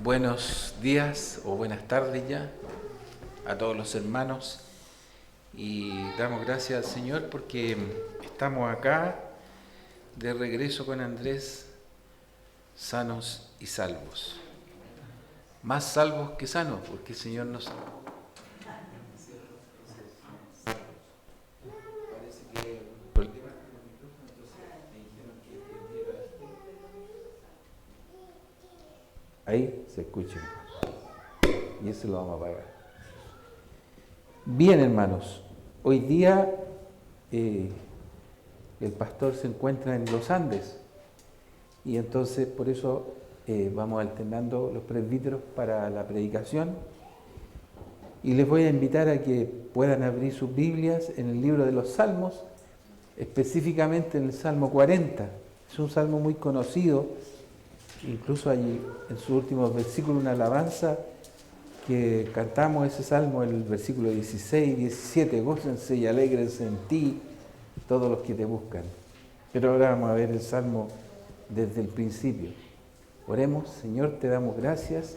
Buenos días o buenas tardes ya a todos los hermanos y damos gracias al Señor porque estamos acá de regreso con Andrés, sanos y salvos. Más salvos que sanos, porque el Señor nos... Ahí se escucha. Y eso lo vamos a apagar. Bien, hermanos. Hoy día el pastor se encuentra en los Andes. Y entonces por eso vamos alternando los presbíteros para la predicación. Y les voy a invitar a que puedan abrir sus Biblias en el libro de los Salmos, específicamente en el Salmo 40. Es un salmo muy conocido. Incluso hay en sus últimos versículos una alabanza que cantamos ese salmo, el versículo 16 y 17, gócense y alégrense en ti todos los que te buscan. Pero ahora vamos a ver el salmo desde el principio. Oremos. Señor, te damos gracias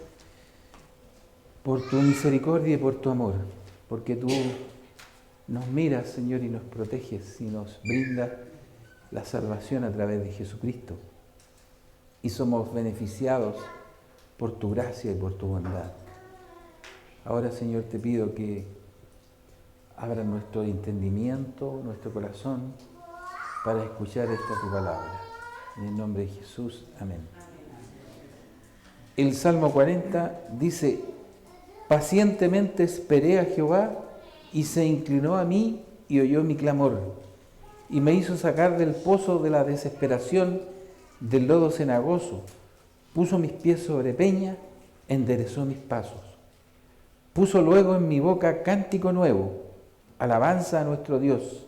por tu misericordia y por tu amor, porque tú nos miras, Señor, y nos proteges y nos brindas la salvación a través de Jesucristo. Y somos beneficiados por tu gracia y por tu bondad. Ahora, Señor, te pido que abra nuestro entendimiento, nuestro corazón, para escuchar esta tu palabra. En el nombre de Jesús, amén. El Salmo 40 dice: pacientemente esperé a Jehová, y se inclinó a mí y oyó mi clamor, y me hizo sacar del pozo de la desesperación, del lodo cenagoso. Puso mis pies sobre peña, enderezó mis pasos. Puso luego en mi boca cántico nuevo, alabanza a nuestro Dios.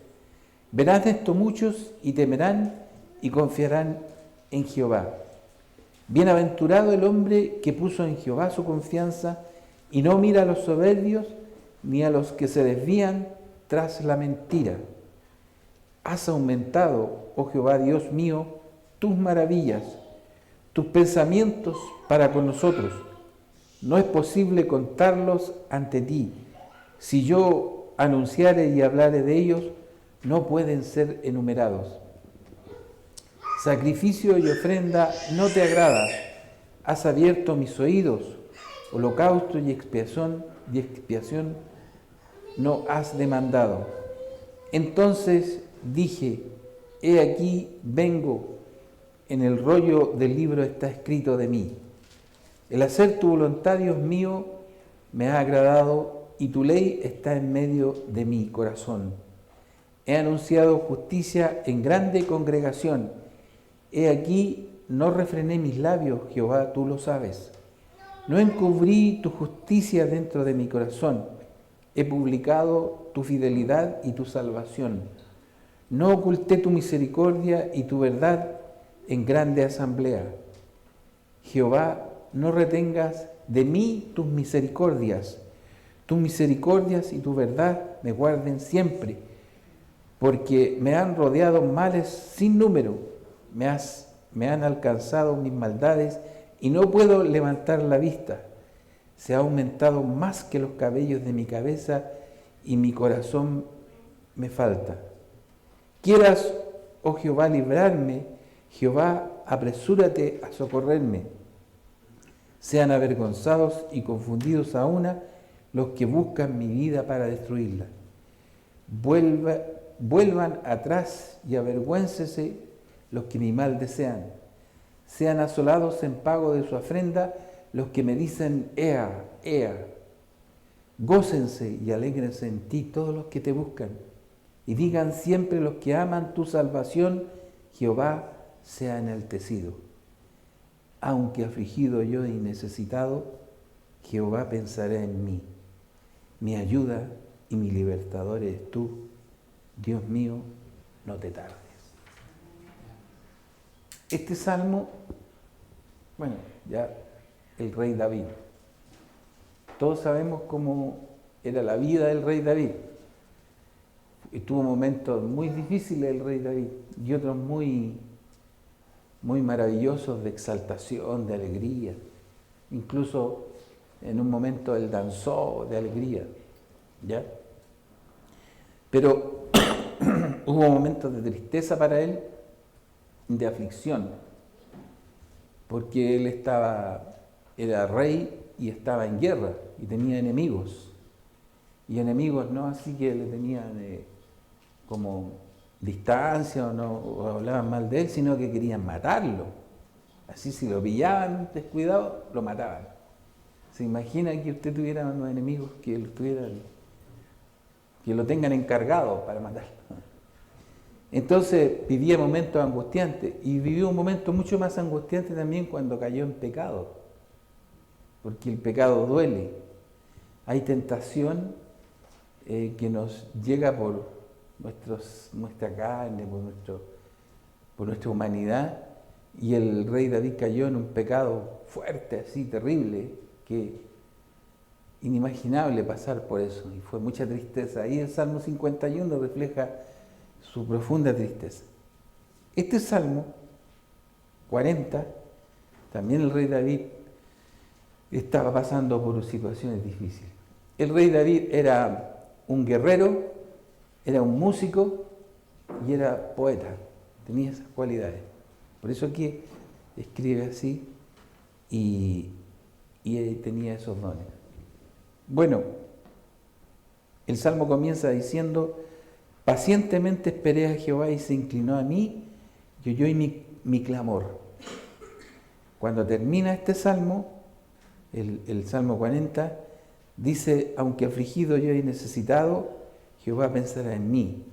Verán esto muchos y temerán y confiarán en Jehová. Bienaventurado el hombre que puso en Jehová su confianza y no mira a los soberbios ni a los que se desvían tras la mentira. Has aumentado, oh Jehová Dios mío, tus maravillas, tus pensamientos para con nosotros. No es posible contarlos ante ti. Si yo anunciare y hablare de ellos, no pueden ser enumerados. Sacrificio y ofrenda no te agrada. Has abierto mis oídos. Holocausto y expiación no has demandado. Entonces dije: he aquí vengo. En el rollo del libro está escrito de mí. El hacer tu voluntad, Dios mío, me ha agradado, y tu ley está en medio de mi corazón. He anunciado justicia en grande congregación. He aquí, no refrené mis labios, Jehová, tú lo sabes. No encubrí tu justicia dentro de mi corazón. He publicado tu fidelidad y tu salvación. No oculté tu misericordia y tu verdad en grande asamblea. Jehová, no retengas de mí tus misericordias y tu verdad me guarden siempre, porque me han rodeado males sin número, me han alcanzado mis maldades y no puedo levantar la vista. Se ha aumentado más que los cabellos de mi cabeza y mi corazón me falta. Quieras, oh Jehová, librarme. Jehová, apresúrate a socorrerme. Sean avergonzados y confundidos a una los que buscan mi vida para destruirla. Vuelvan atrás y avergüéncese los que mi mal desean. Sean asolados en pago de su afrenta los que me dicen: ea, ea. Gócense y alégrense en ti todos los que te buscan. Y digan siempre los que aman tu salvación: Jehová sea enaltecido. Aunque afligido yo y necesitado, Jehová pensará en mí. Mi ayuda y mi libertador eres tú. Dios mío, no te tardes. Este salmo, bueno, ya el rey David. Todos sabemos cómo era la vida del rey David. Tuvo momentos muy difíciles el rey David y otros muy maravillosos, de exaltación, de alegría. Incluso en un momento él danzó de alegría, ¿ya? Pero hubo momentos de tristeza para él, de aflicción, porque él era rey y estaba en guerra y tenía enemigos. Y enemigos no así que le tenían como distancia o hablaban mal de él, sino que querían matarlo. Así si lo pillaban descuidado, lo mataban. ¿Se imagina que usted tuviera unos enemigos que lo tengan encargado para matarlo? Entonces vivía momentos angustiantes y vivió un momento mucho más angustiante también cuando cayó en pecado, porque el pecado duele. Hay tentación que nos llega por nuestra carne, por nuestra humanidad, y el rey David cayó en un pecado fuerte, así, terrible, que inimaginable pasar por eso, y fue mucha tristeza. Ahí el Salmo 51 refleja su profunda tristeza. Este Salmo 40, también el rey David estaba pasando por situaciones difíciles. El rey David era un guerrero, era un músico y era poeta, tenía esas cualidades. Por eso aquí escribe así y tenía esos dones. Bueno, el Salmo comienza diciendo: pacientemente esperé a Jehová y se inclinó a mí y oyó mi clamor. Cuando termina este Salmo, el Salmo 40, dice: aunque afligido yo y necesitado, Jehová pensará en mí.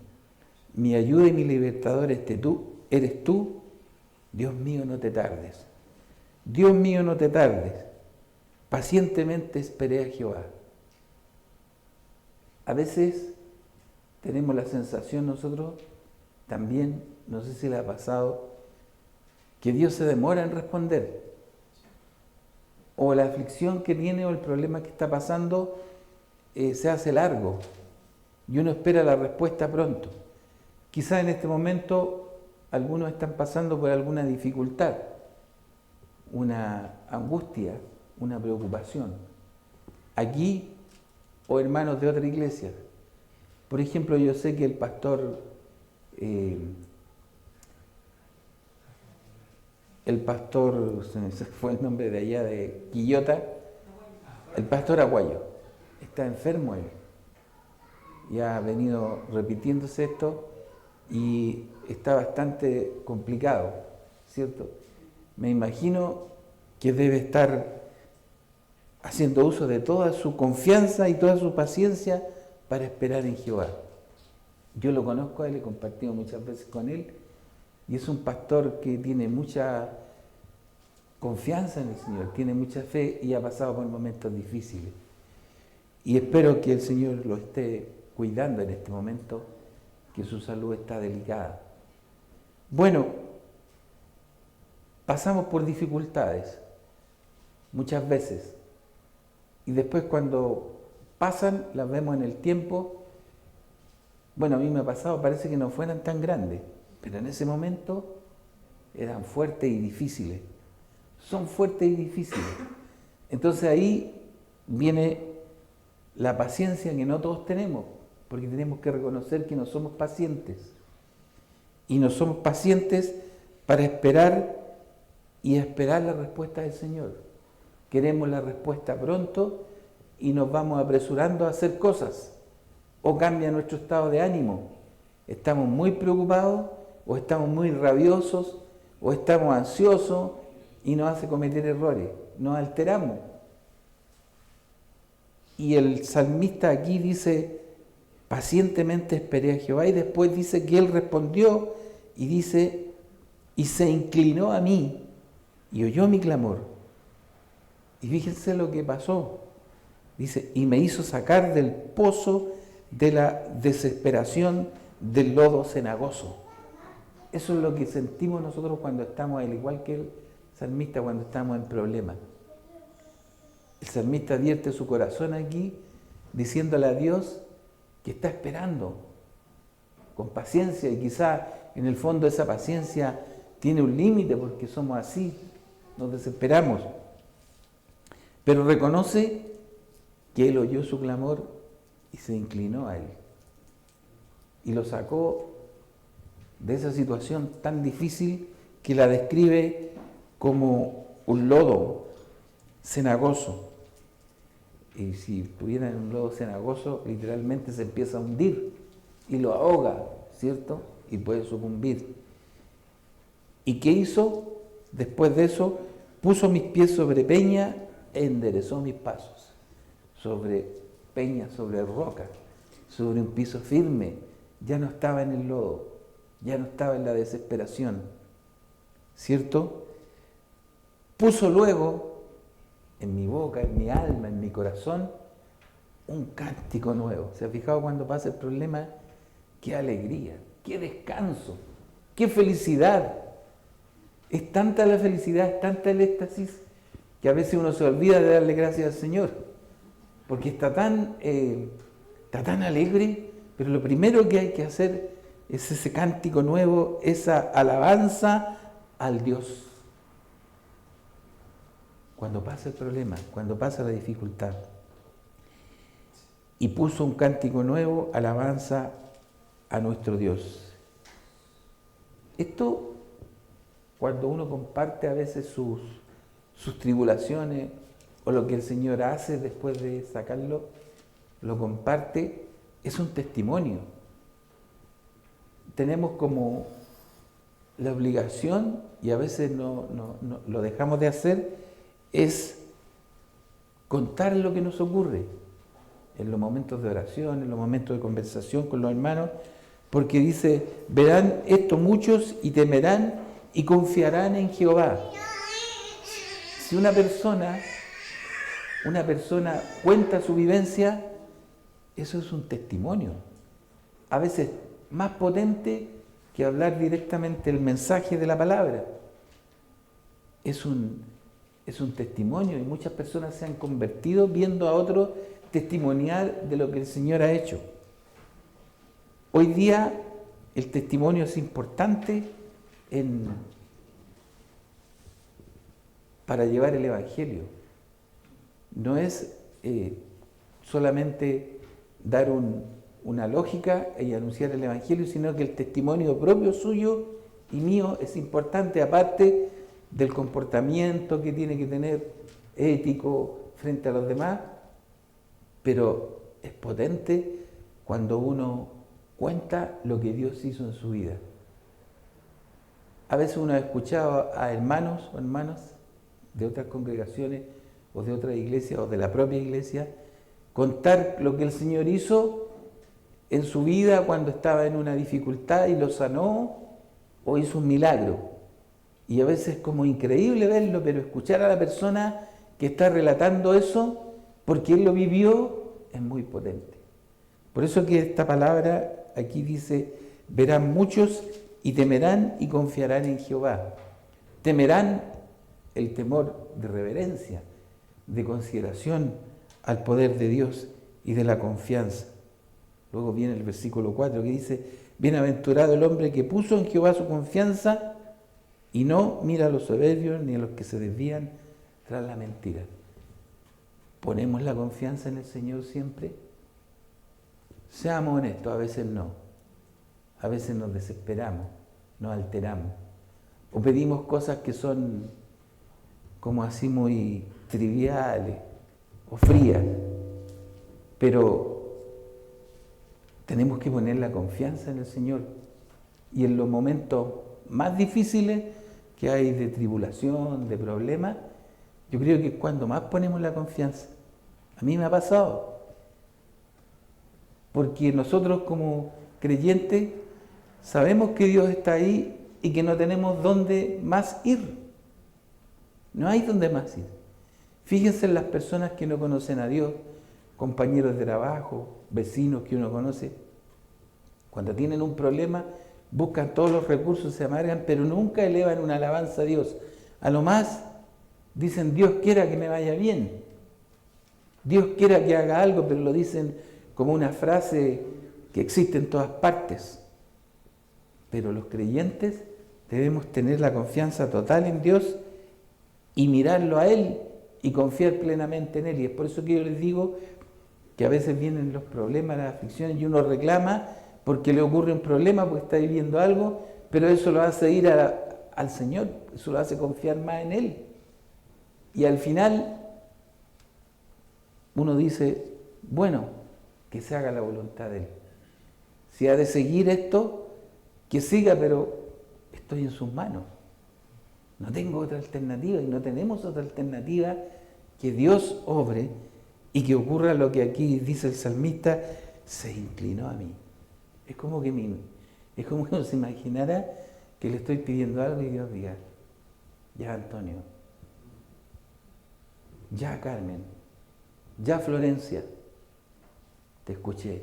Mi ayuda y mi libertador eres tú. Dios mío, no te tardes. Dios mío, no te tardes. Pacientemente esperé a Jehová. A veces tenemos la sensación nosotros también, no sé si le ha pasado, que Dios se demora en responder. O la aflicción que tiene o el problema que está pasando se hace largo y uno espera la respuesta pronto. Quizás en este momento algunos están pasando por alguna dificultad, una angustia, una preocupación. Aquí o hermanos de otra iglesia. Por ejemplo, yo sé que el pastor se me fue el nombre de allá de Quillota, el pastor Aguayo, está enfermo él. Y ha venido repitiéndose esto y está bastante complicado, ¿cierto? Me imagino que debe estar haciendo uso de toda su confianza y toda su paciencia para esperar en Jehová. Yo lo conozco a él, he compartido muchas veces con él, y es un pastor que tiene mucha confianza en el Señor, tiene mucha fe y ha pasado por momentos difíciles. Y espero que el Señor lo esté cuidando en este momento, que su salud está delicada. Bueno, pasamos por dificultades muchas veces y después cuando pasan las vemos en el tiempo. Bueno, a mí me ha pasado, parece que no fueran tan grandes, pero en ese momento eran fuertes y difíciles. Son fuertes y difíciles. Entonces ahí viene la paciencia que no todos tenemos, porque tenemos que reconocer que no somos pacientes. Y no somos pacientes para esperar y esperar la respuesta del Señor. Queremos la respuesta pronto y nos vamos apresurando a hacer cosas. O cambia nuestro estado de ánimo. Estamos muy preocupados, o estamos muy rabiosos, o estamos ansiosos y nos hace cometer errores. Nos alteramos. Y el salmista aquí dice: pacientemente esperé a Jehová, y después dice que él respondió y dice: y se inclinó a mí y oyó mi clamor. Y fíjense lo que pasó. Dice: y me hizo sacar del pozo de la desesperación, del lodo cenagoso. Eso es lo que sentimos nosotros cuando estamos, al igual que el salmista, cuando estamos en problemas. El salmista advierte su corazón aquí, diciéndole a Dios que está esperando con paciencia, y quizá en el fondo esa paciencia tiene un límite porque somos así, nos desesperamos. pero reconoce que él oyó su clamor y se inclinó a él. Y lo sacó de esa situación tan difícil que la describe como un lodo cenagoso. Y si estuviera en un lodo cenagoso, literalmente se empieza a hundir y lo ahoga, ¿cierto? Y puede sucumbir. ¿Y qué hizo? Después de eso, puso mis pies sobre peña e enderezó mis pasos. Sobre peña, sobre roca, sobre un piso firme. Ya no estaba en el lodo, ya no estaba en la desesperación, ¿cierto? Puso luego en mi boca, en mi alma, en mi corazón, un cántico nuevo. ¿Se ha fijado cuando pasa el problema? ¡Qué alegría! ¡Qué descanso! ¡Qué felicidad! Es tanta la felicidad, es tanta el éxtasis, que a veces uno se olvida de darle gracias al Señor, porque está tan alegre, pero lo primero que hay que hacer es ese cántico nuevo, esa alabanza al Dios. Cuando pasa el problema, cuando pasa la dificultad. Y puso un cántico nuevo, alabanza a nuestro Dios. Esto, cuando uno comparte a veces sus tribulaciones o lo que el Señor hace después de sacarlo, lo comparte, es un testimonio. Tenemos como la obligación, y a veces no lo dejamos de hacer, es contar lo que nos ocurre en los momentos de oración, en los momentos de conversación con los hermanos, porque dice, verán esto muchos y temerán y confiarán en Jehová. Si una persona cuenta su vivencia, eso es un testimonio, a veces más potente que hablar directamente el mensaje de la palabra. Es un testimonio, y muchas personas se han convertido viendo a otros testimoniar de lo que el Señor ha hecho. Hoy día el testimonio es importante para llevar el Evangelio. No es solamente dar una lógica y anunciar el Evangelio, sino que el testimonio propio suyo y mío es importante, aparte del comportamiento que tiene que tener ético frente a los demás, pero es potente cuando uno cuenta lo que Dios hizo en su vida. A veces uno ha escuchado a hermanos o hermanas de otras congregaciones o de otras iglesias o de la propia iglesia contar lo que el Señor hizo en su vida cuando estaba en una dificultad y lo sanó o hizo un milagro. Y a veces es como increíble verlo, pero escuchar a la persona que está relatando eso, porque él lo vivió, es muy potente. Por eso que esta palabra aquí dice, verán muchos y temerán y confiarán en Jehová. Temerán, el temor de reverencia, de consideración al poder de Dios y de la confianza. Luego viene el versículo 4 que dice, bienaventurado el hombre que puso en Jehová su confianza y no mira a los soberbios ni a los que se desvían tras la mentira. ¿Ponemos la confianza en el Señor siempre? Seamos honestos, a veces no. A veces nos desesperamos, nos alteramos. O pedimos cosas que son como así muy triviales o frías. Pero tenemos que poner la confianza en el Señor. Y en los momentos más difíciles que hay de tribulación, de problemas, yo creo que es cuando más ponemos la confianza. A mí me ha pasado. Porque nosotros como creyentes sabemos que Dios está ahí y que no tenemos dónde más ir. No hay dónde más ir. Fíjense en las personas que no conocen a Dios, compañeros de trabajo, vecinos que uno conoce. Cuando tienen un problema, buscan todos los recursos, se amargan, pero nunca elevan una alabanza a Dios. A lo más dicen, Dios quiera que me vaya bien. Dios quiera que haga algo, pero lo dicen como una frase que existe en todas partes. Pero los creyentes debemos tener la confianza total en Dios y mirarlo a Él y confiar plenamente en Él. Y es por eso que yo les digo que a veces vienen los problemas, las aflicciones, y uno reclama porque le ocurre un problema, porque está viviendo algo, pero eso lo hace ir al Señor, eso lo hace confiar más en Él. Y al final uno dice, bueno, que se haga la voluntad de Él. Si ha de seguir esto, que siga, pero estoy en sus manos. No tengo otra alternativa y no tenemos otra alternativa que Dios obre y que ocurra lo que aquí dice el salmista, se inclinó a mí. Es como que uno se imaginara que le estoy pidiendo algo y Dios diga, ya Antonio, ya Carmen, ya Florencia, te escuché.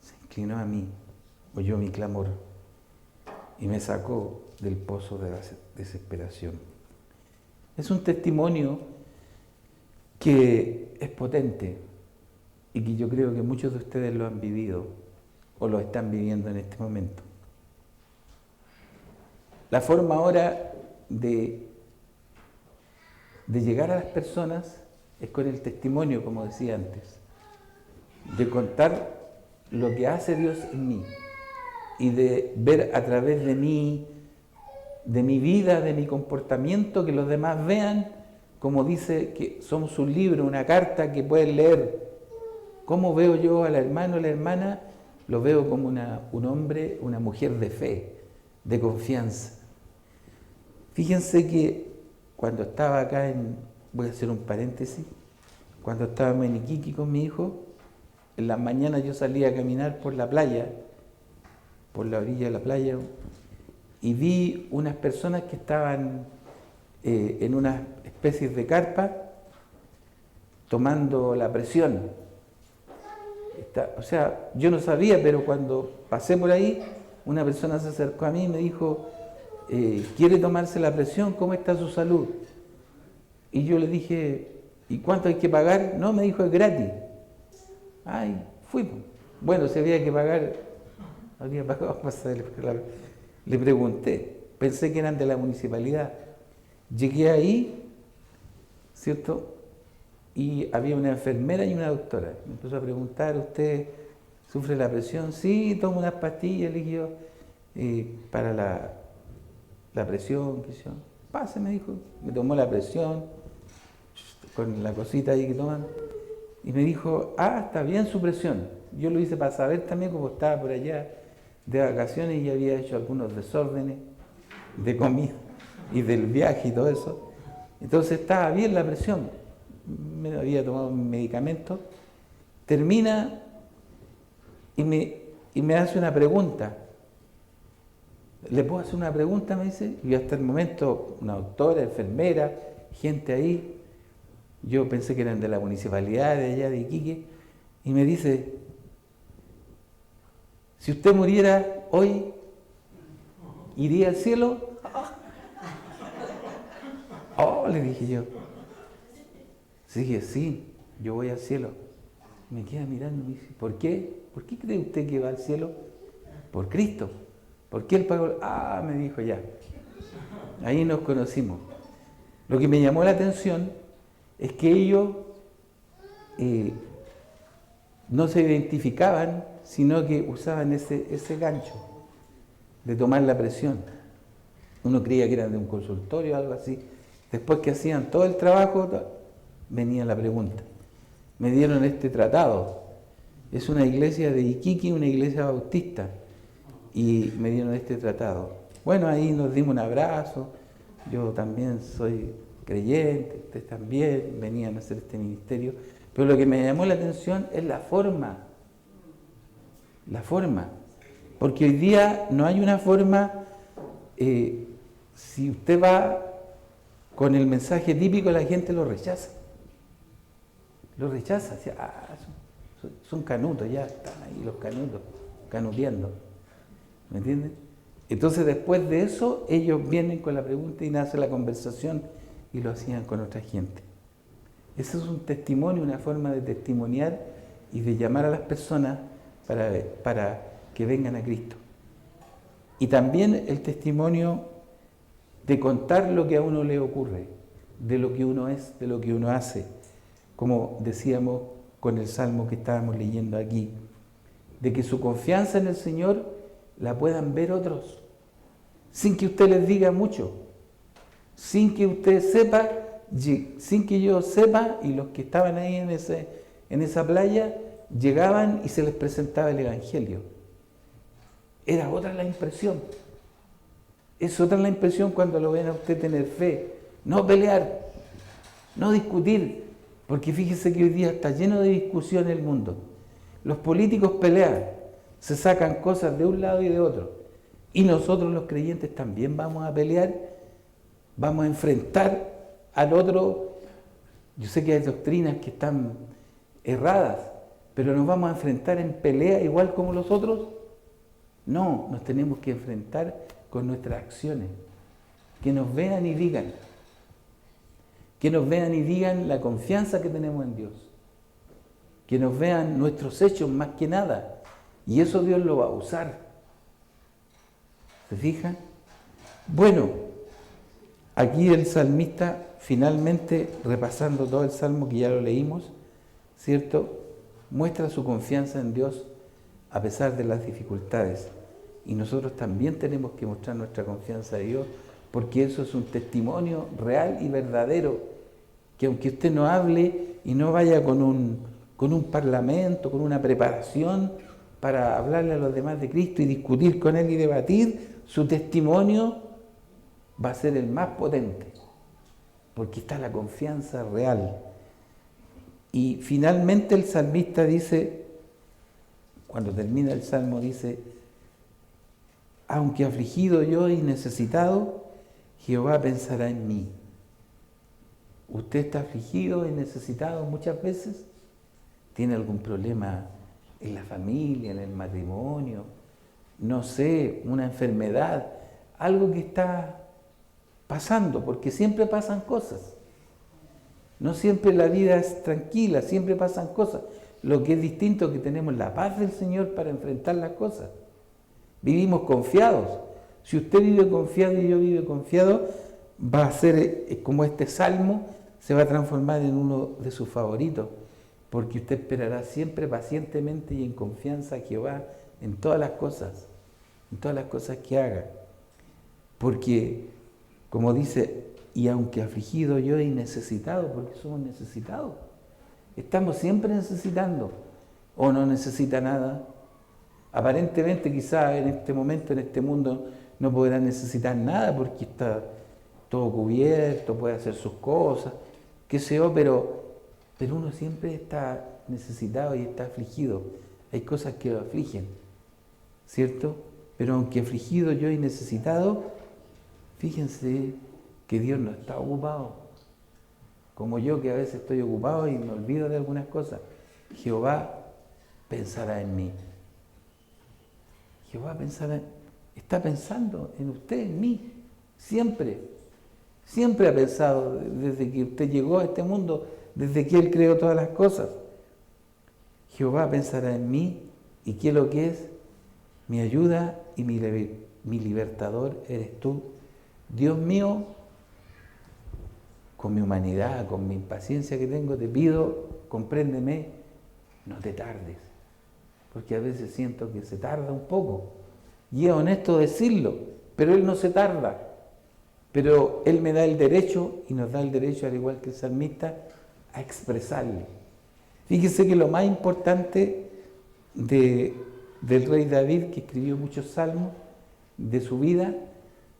Se inclinó a mí, oyó mi clamor y me sacó del pozo de la desesperación. Es un testimonio que es potente y que yo creo que muchos de ustedes lo han vivido o lo están viviendo en este momento. La forma ahora de llegar a las personas es con el testimonio, como decía antes, de contar lo que hace Dios en mí y de ver a través de mí, de mi vida, de mi comportamiento, que los demás vean, como dice, que somos un libro, una carta que pueden leer. ¿Cómo veo yo al hermano o la hermana? Lo veo como un hombre, una mujer de fe, de confianza. Fíjense que cuando estaba acá voy a hacer un paréntesis, cuando estábamos en Iquique con mi hijo, en las mañanas yo salía a caminar por la playa, por la orilla de la playa, y vi unas personas que estaban en unas especies de carpa tomando la presión. O sea, yo no sabía, pero cuando pasé por ahí, una persona se acercó a mí y me dijo, ¿quiere tomarse la presión? ¿Cómo está su salud? Y yo le dije, ¿y cuánto hay que pagar? No, me dijo, es gratis. Ay, fui. Bueno, si había que pagar, había pagado pasar. Le pregunté, pensé que eran de la municipalidad. Llegué ahí, ¿cierto? Y había una enfermera y una doctora. Me empezó a preguntar, ¿usted sufre la presión? Sí, tomo unas pastillas, le dije yo, para la presión, qué sé yo. Pase, me dijo. Me tomó la presión, con la cosita ahí que toman. Y me dijo, está bien su presión. Yo lo hice para saber también, como estaba por allá de vacaciones y había hecho algunos desórdenes de comida y del viaje y todo eso. Entonces estaba bien la presión. Me había tomado un medicamento. Termina y me hace una pregunta. ¿Le puedo hacer una pregunta? Me dice. Y hasta el momento, una doctora, enfermera, gente ahí. Yo pensé que eran de la municipalidad de allá de Iquique. Y me dice, si usted muriera hoy, ¿iría al cielo? Oh, le dije yo. Dije, sí, yo voy al cielo. Me queda mirando y me dice, ¿por qué? ¿Por qué cree usted que va al cielo? Por Cristo. ¿Por qué él pagó? Me dijo ya. Ahí nos conocimos. Lo que me llamó la atención es que ellos no se identificaban, sino que usaban ese gancho de tomar la presión. Uno creía que eran de un consultorio o algo así. Después que hacían todo el trabajo, venía la pregunta. Me dieron este tratado. Es una iglesia de Iquique, una iglesia bautista. Y me dieron este tratado. Bueno, ahí nos dimos un abrazo. Yo también soy creyente, ustedes también venían a hacer este ministerio. Pero lo que me llamó la atención es la forma. La forma. Porque hoy día no hay una forma, si usted va con el mensaje típico, la gente lo rechaza. Lo rechaza. Son canutos, ya están ahí los canutos, canuteando. ¿Me entienden? Entonces después de eso, ellos vienen con la pregunta y nace la conversación y lo hacían con otra gente. Ese es un testimonio, una forma de testimoniar y de llamar a las personas para que vengan a Cristo. Y también el testimonio de contar lo que a uno le ocurre. de lo que uno es, de lo que uno hace. Como decíamos con el salmo que estábamos leyendo aquí, de que su confianza en el Señor la puedan ver otros, sin que usted les diga mucho, sin que usted sepa, sin que yo sepa, y los que estaban ahí en esa playa, llegaban y se les presentaba el Evangelio. Era otra la impresión. Es otra la impresión cuando lo ven a usted tener fe, no pelear, no discutir, porque fíjese que hoy día está lleno de discusión el mundo. Los políticos pelean, se sacan cosas de un lado y de otro. Y nosotros los creyentes también vamos a pelear, vamos a enfrentar al otro. Yo sé que hay doctrinas que están erradas, pero nos vamos a enfrentar en pelea igual como los otros. No, nos tenemos que enfrentar con nuestras acciones. Que nos vean y digan. Que nos vean y digan la confianza que tenemos en Dios. Que nos vean nuestros hechos más que nada. Y eso Dios lo va a usar. ¿Se fijan? Bueno, aquí el salmista finalmente, repasando todo el salmo que ya lo leímos, ¿cierto? Muestra su confianza en Dios a pesar de las dificultades. Y nosotros también tenemos que mostrar nuestra confianza en Dios, porque eso es un testimonio real y verdadero, que aunque usted no hable y no vaya con un parlamento, con una preparación para hablarle a los demás de Cristo y discutir con Él y debatir, su testimonio va a ser el más potente, porque está la confianza real. Y finalmente el salmista dice, cuando termina el salmo dice, aunque afligido yo y necesitado, Jehová pensará en mí. ¿Usted está afligido y necesitado muchas veces? ¿Tiene algún problema en la familia, en el matrimonio? No sé, una enfermedad, algo que está pasando, porque siempre pasan cosas. No siempre la vida es tranquila, siempre pasan cosas. Lo que es distinto es que tenemos la paz del Señor para enfrentar las cosas. Vivimos confiados. Si usted vive confiado y yo vivo confiado, va a ser como este salmo, se va a transformar en uno de sus favoritos, porque usted esperará siempre pacientemente y en confianza a Jehová en todas las cosas que haga. Porque, como dice, y aunque afligido yo y necesitado, porque somos necesitados, estamos siempre necesitando, o no necesita nada. Aparentemente quizás en este momento, en este mundo, no podrá necesitar nada porque está todo cubierto, puede hacer sus cosas, qué sé yo, pero uno siempre está necesitado y está afligido. Hay cosas que lo afligen, ¿cierto? Pero aunque afligido yo y necesitado, fíjense que Dios no está ocupado. Como yo que a veces estoy ocupado y me olvido de algunas cosas. Jehová pensará en mí. Jehová está pensando en usted, en mí, siempre. Siempre ha pensado desde que usted llegó a este mundo, desde que Él creó todas las cosas. Jehová pensará en mí y ¿qué es lo que es? Mi ayuda y mi libertador eres tú. Dios mío, con mi humanidad, con mi impaciencia que tengo, te pido, compréndeme, no te tardes. Porque a veces siento que se tarda un poco. Y es honesto decirlo, pero Él no se tarda. Pero Él me da el derecho, y nos da el derecho, al igual que el salmista, a expresarle. Fíjese que lo más importante del rey David, que escribió muchos salmos, de su vida,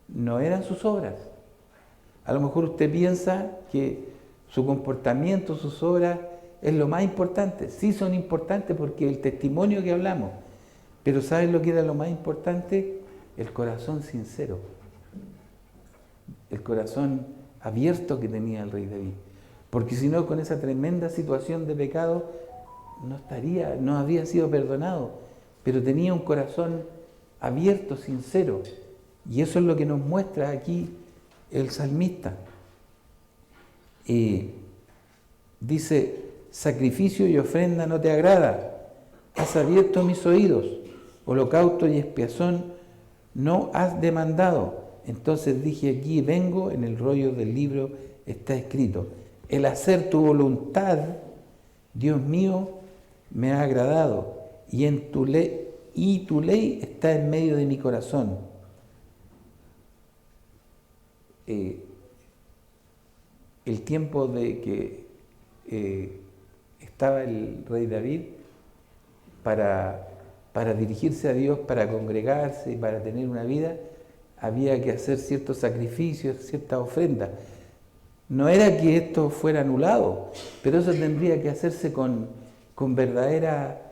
no eran sus obras. A lo mejor usted piensa que su comportamiento, sus obras, es lo más importante. Sí son importantes porque el testimonio que hablamos. Pero ¿saben lo que era lo más importante? El corazón sincero. El corazón abierto que tenía el rey David. Porque si no, con esa tremenda situación de pecado, no habría sido perdonado. Pero tenía un corazón abierto, sincero. Y eso es lo que nos muestra aquí el salmista. Dice, sacrificio y ofrenda no te agrada, has abierto mis oídos, holocausto y expiación no has demandado. Entonces dije, aquí vengo, en el rollo del libro está escrito. El hacer tu voluntad, Dios mío, me ha agradado, y tu ley está en medio de mi corazón. El tiempo de que estaba el rey David para dirigirse a Dios, para congregarse, para tener una vida, había que hacer ciertos sacrificios, ciertas ofrendas. No era que esto fuera anulado, pero eso tendría que hacerse con verdadera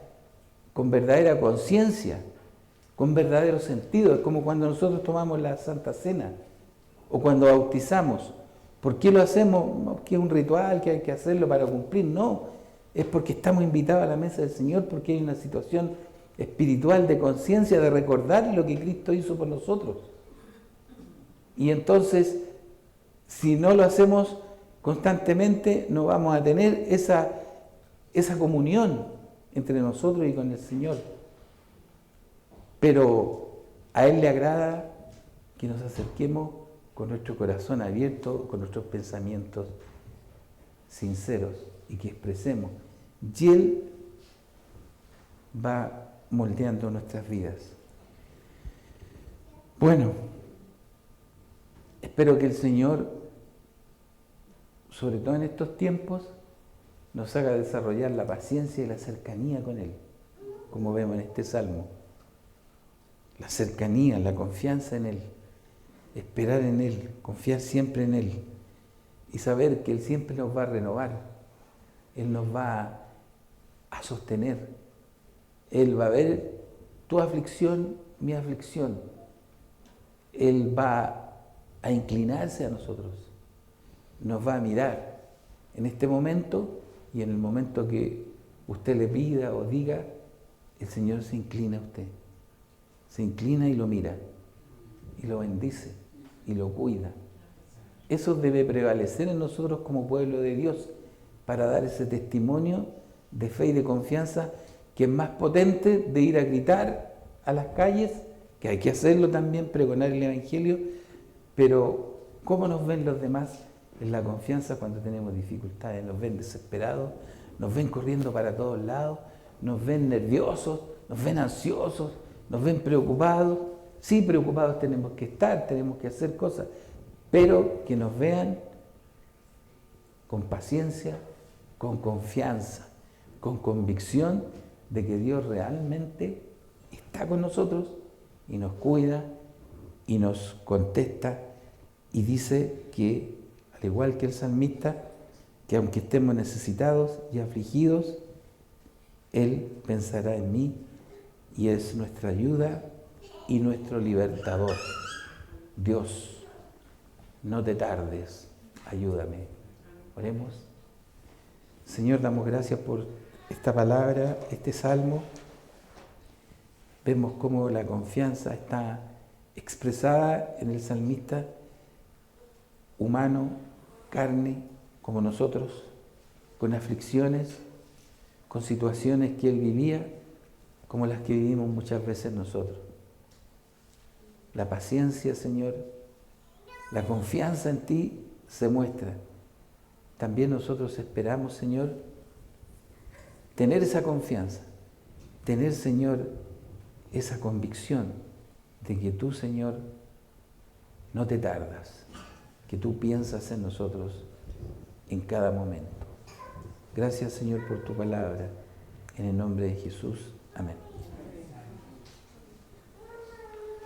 conciencia, con verdadero sentido. Es como cuando nosotros tomamos la Santa Cena o cuando bautizamos. ¿Por qué lo hacemos? No, que es un ritual, que hay que hacerlo para cumplir. No, es porque estamos invitados a la mesa del Señor, porque hay una situación espiritual de conciencia, de recordar lo que Cristo hizo por nosotros. Y entonces, si no lo hacemos constantemente, no vamos a tener esa comunión entre nosotros y con el Señor. Pero a Él le agrada que nos acerquemos con nuestro corazón abierto, con nuestros pensamientos sinceros y que expresemos. Y Él va moldeando nuestras vidas. Bueno, espero que el Señor, sobre todo en estos tiempos, nos haga desarrollar la paciencia y la cercanía con Él, como vemos en este salmo. La cercanía, la confianza en Él, esperar en Él, confiar siempre en Él y saber que Él siempre nos va a renovar, Él nos va a sostener, Él va a ver tu aflicción, mi aflicción, Él va a inclinarse a nosotros, nos va a mirar en este momento y en el momento que usted le pida o diga, el Señor se inclina a usted, se inclina y lo mira, y lo bendice, y lo cuida. Eso debe prevalecer en nosotros como pueblo de Dios, para dar ese testimonio de fe y de confianza que es más potente de ir a gritar a las calles, que hay que hacerlo también, pregonar el Evangelio, pero ¿cómo nos ven los demás en la confianza cuando tenemos dificultades? Nos ven desesperados, nos ven corriendo para todos lados, nos ven nerviosos, nos ven ansiosos, nos ven preocupados. Sí, preocupados tenemos que estar, tenemos que hacer cosas, pero que nos vean con paciencia, con confianza, con convicción de que Dios realmente está con nosotros y nos cuida y nos contesta y dice que, al igual que el salmista, que aunque estemos necesitados y afligidos, Él pensará en mí y es nuestra ayuda y nuestro libertador. Dios, no te tardes, ayúdame. Oremos. Señor, damos gracias por esta palabra, este salmo. Vemos cómo la confianza está expresada en el salmista, humano, carne, como nosotros, con aflicciones, con situaciones que él vivía, como las que vivimos muchas veces nosotros. La paciencia, Señor, la confianza en ti se muestra. También nosotros esperamos, Señor, tener esa confianza, tener, Señor, esa convicción de que tú, Señor, no te tardas, que tú piensas en nosotros en cada momento. Gracias, Señor, por tu palabra. En el nombre de Jesús. Amén.